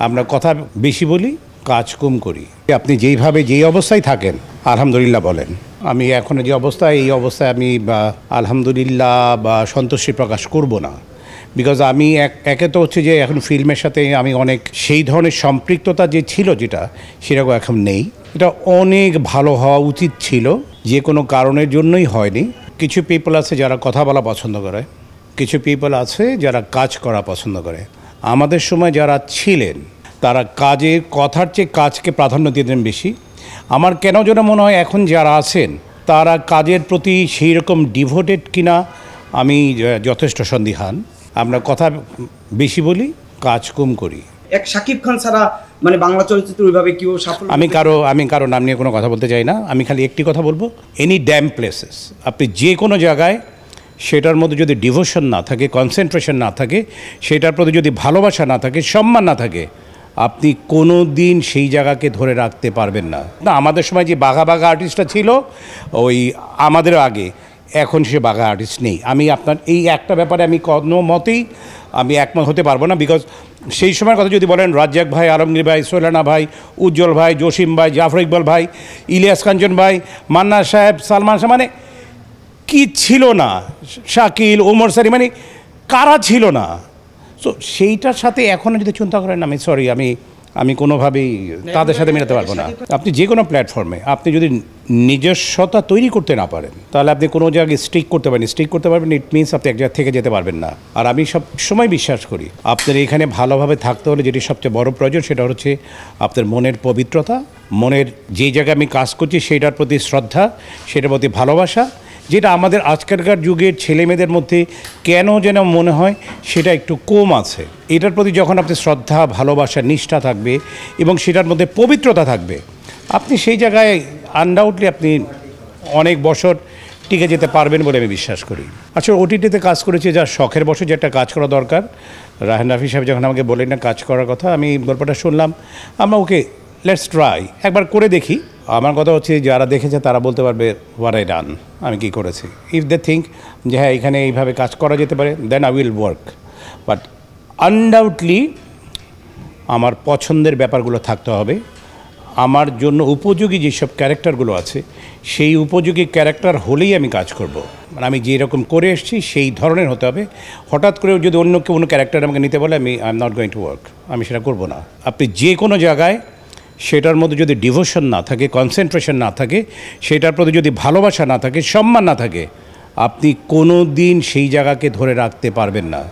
আমরা কথা বেশি বলি, কাজ কম করি। আপনি যেইভাবে যেই অবস্থায় থাকেন আলহামদুলিল্লাহ বলেন। আমি এখন যে অবস্থায়, এই অবস্থায় আমি আলহামদুলিল্লাহ বা সন্তুষ্টি প্রকাশ করব না। বিকজ আমি একে তো হচ্ছে যে এখন ফিল্মের সাথে আমি অনেক সেই ধরনের সম্পৃক্ততা যে ছিল, যেটা সেরকম এখন নেই। এটা অনেক ভালো হওয়া উচিত ছিল, যে কোনো কারণের জন্যই হয়নি। কিছু পিপল আছে যারা কথা বলা পছন্দ করে, কিছু পিপল আছে যারা কাজ করা পছন্দ করে। আমাদের সময় যারা ছিলেন তারা কাজের কথার চেয়ে কাজকে প্রাধান্য দিতেন বেশি। আমার কেন যেন মনে হয় এখন যারা আছেন তারা কাজের প্রতি সেই রকম ডিভোটেড কিনা আমি যথেষ্ট সন্দিহান। আমরা কথা বেশি বলি, কাজ কম করি। এক শাকিব খান ছাড়া মানে বাংলা চলচ্চিত্র ওইভাবে কেউ সাফল্য। আমি কারো নাম নিয়ে কোনো কথা বলতে চাই না। আমি খালি একটি কথা বলবো, এনি ড্যাম প্লেসেস, আপনি যে কোনো জায়গায় সেটার মধ্যে যদি ডিভোশন না থাকে, কনসেন্ট্রেশন না থাকে, সেটার প্রতি যদি ভালোবাসা না থাকে, সম্মান না থাকে, আপনি কোনো দিন সেই জায়গাকে ধরে রাখতে পারবেন না। আমাদের সময় যে বাঘা বাঘা আর্টিস্টটা ছিল ওই আমাদের আগে, এখন সে বাঘা আর্টিস্ট নেই। আমি আপনার এই একটা ব্যাপারে আমি কোনো মতেই আমি একমত হতে পারবো না। বিকজ সেই সময়ের কথা যদি বলেন, রাজ্জাক ভাই, আলমগীর ভাই, সোহেলানা ভাই, উজ্জ্বল ভাই, জসিম ভাই, জাফর ইকবাল ভাই, ইলিয়াস কাঞ্চন ভাই, মান্না সাহেব, সালমান শাহ, মানে কি ছিল না, শাকিল, ওমর সারি, মানে কারা ছিল না। সো সেইটার সাথে এখনও যদি চিন্তা করেন, আমি সরি, আমি কোনোভাবেই তাদের সাথে মেলাতে পারবো না। আপনি যে কোনো প্ল্যাটফর্মে আপনি যদি নিজস্বতা তৈরি করতে না পারেন, তাহলে আপনি কোনো জায়গায় স্টিক করতে পারবেন, ইট মিনস আপনি এক জায়গা থেকে যেতে পারবেন না। আর আমি সব সময় বিশ্বাস করি, আপনার এখানে ভালোভাবে থাকতে হলে যেটি সবচেয়ে বড় প্রয়োজন, সেটা হচ্ছে আপনার মনের পবিত্রতা, মনের যে জায়গায় আমি কাজ করছি সেটার প্রতি শ্রদ্ধা, সেটার প্রতি ভালোবাসা, যেটা আমাদের আজকালকার যুগের ছেলেমেয়েদের মধ্যে কেন যেন মনে হয় সেটা একটু কম আছে। এটার প্রতি যখন আপনি শ্রদ্ধা, ভালোবাসা, নিষ্ঠা থাকবে এবং সেটার মধ্যে পবিত্রতা থাকবে, আপনি সেই জায়গায় আনডাউটলি আপনি অনেক বছর টিকে যেতে পারবেন বলে আমি বিশ্বাস করি। আচ্ছা, ওটিটিতে কাজ করেছি, যা শখের বসে যে একটা কাজ করা দরকার। রায়হান রাফি সাহেব যখন আমাকে বললেন না কাজ করার কথা, আমি গল্পটা শুনলাম, আমরা ওকে লেটস ট্রাই, একবার করে দেখি। আমার কথা হচ্ছে, যারা দেখেছে তারা বলতে পারবে হোয়াট আই ডান, আমি কী করেছি। ইফ দে থিঙ্ক যে হ্যাঁ এখানে এইভাবে কাজ করা যেতে পারে, then I will work. But undoubtedly আমার পছন্দের ব্যাপারগুলো থাকতে হবে। আমার জন্য উপযোগী যেসব ক্যারেক্টারগুলো আছে, সেই উপযোগী ক্যারেক্টার হলেই আমি কাজ করব। মানে আমি যেরকম করে এসেছি সেই ধরনের হতে হবে। হঠাৎ করে যদি অন্য কোনো ক্যারেক্টার আমাকে নিতে বলে, I am not going to work, আমি সেটা করব না। আপনি যে কোনো জায়গায় সেটার মধ্যে যদি ডিভোশন না থাকে, কনসেন্ট্রেশন না থাকে, সেটার প্রতি যদি ভালোবাসা না থাকে, সম্মান না থাকে, আপনি কোনো দিন সেই জায়গাকে ধরে রাখতে পারবেন না।